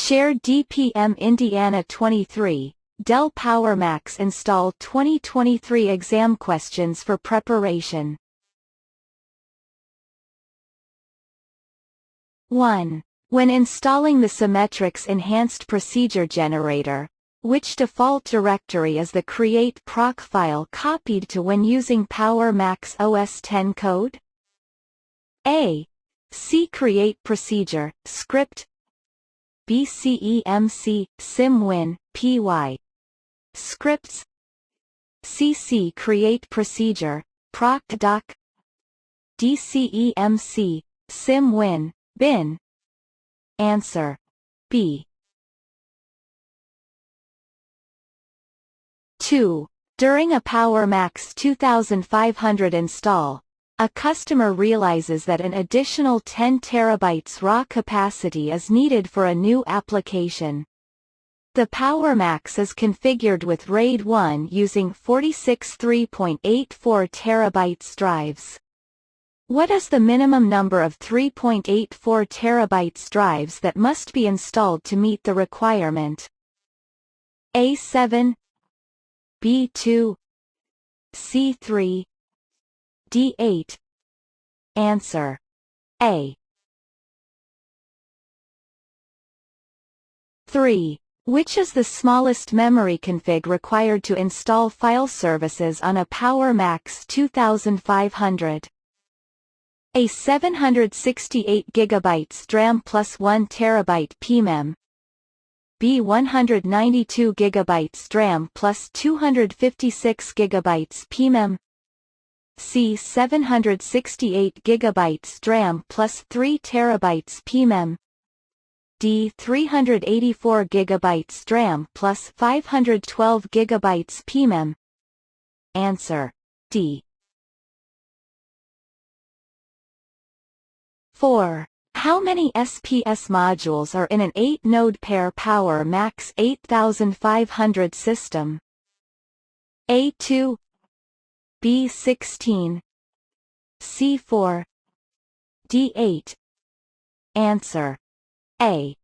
Share D-PM-IN-23 Dell PowerMax Install 2023 exam questions for preparation. 1. When installing the Symmetrics Enhanced Procedure Generator, which default directory is the create proc file copied to when using PowerMax OS X code? A. C. Create procedure, script. B. CEMC, SymWin, PY. Scripts. C. Create procedure, proc doc. D. CEMC, SymWin, bin. Answer. B. 2. During a PowerMax 2500 install, a customer realizes that an additional 10 TB raw capacity is needed for a new application. The PowerMax is configured with RAID 1 using 46 3.84 TB drives. What is the minimum number of 3.84 TB drives that must be installed to meet the requirement? A7, B2, C3, D8. Answer. A. 3. Which is the smallest memory config required to install file services on a PowerMax 2500? A. 768 GB DRAM plus 1 TB PMEM. B. 192 GB DRAM plus 256 GB PMEM. C. 768 GB DRAM plus 3 TB PMEM. D. 384 GB DRAM plus 512 GB PMEM. Answer. D. 4. How many SPS modules are in an 8-node pair PowerMax 8500 system? A2, B16, C4, D8. Answer. A.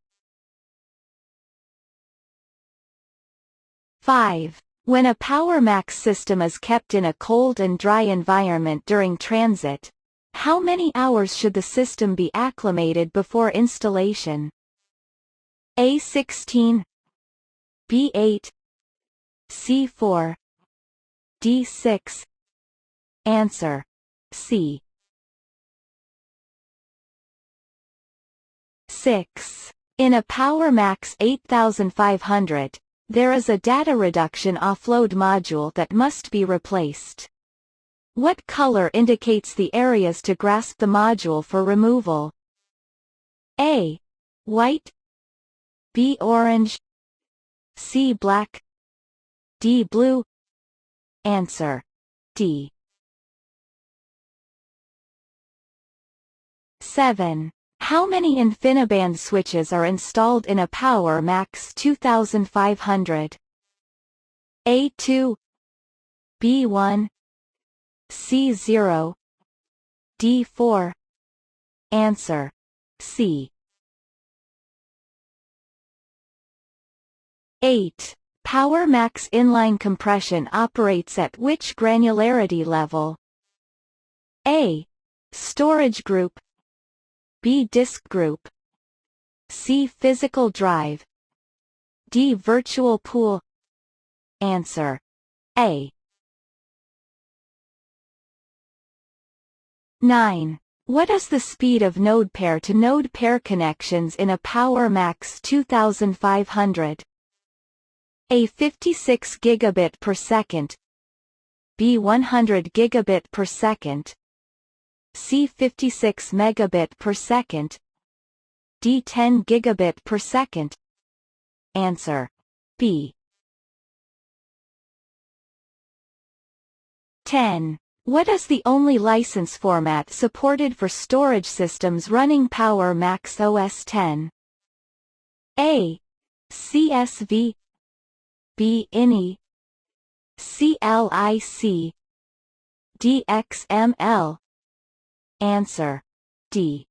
5. When a PowerMax system is kept in a cold and dry environment during transit, how many hours should the system be acclimated before installation? A16, B8, C4, D6. Answer. C. 6. In a PowerMax 8500, there is a data reduction offload module that must be replaced. What color indicates the areas to grasp the module for removal? A. White, B. Orange, C. Black, D. Blue. Answer. D. 7. How many InfiniBand switches are installed in a PowerMax 2500? A2, B1, C0, D4. Answer. C. 8. PowerMax inline compression operates at which granularity level? A. Storage group, B. Disk group, C. Physical drive, D. Virtual pool. Answer. A. 9. What is the speed of node pair-to-node pair connections in a PowerMax 2500? A. 56 gigabit per second, B. 100 gigabit per second, C. 56 megabit per second, D. 10 gigabit per second. Answer. B. 10. What is the only license format supported for storage systems running PowerMax OS X? A. CSV, B. INI, CLIC, D. XML. Answer. D.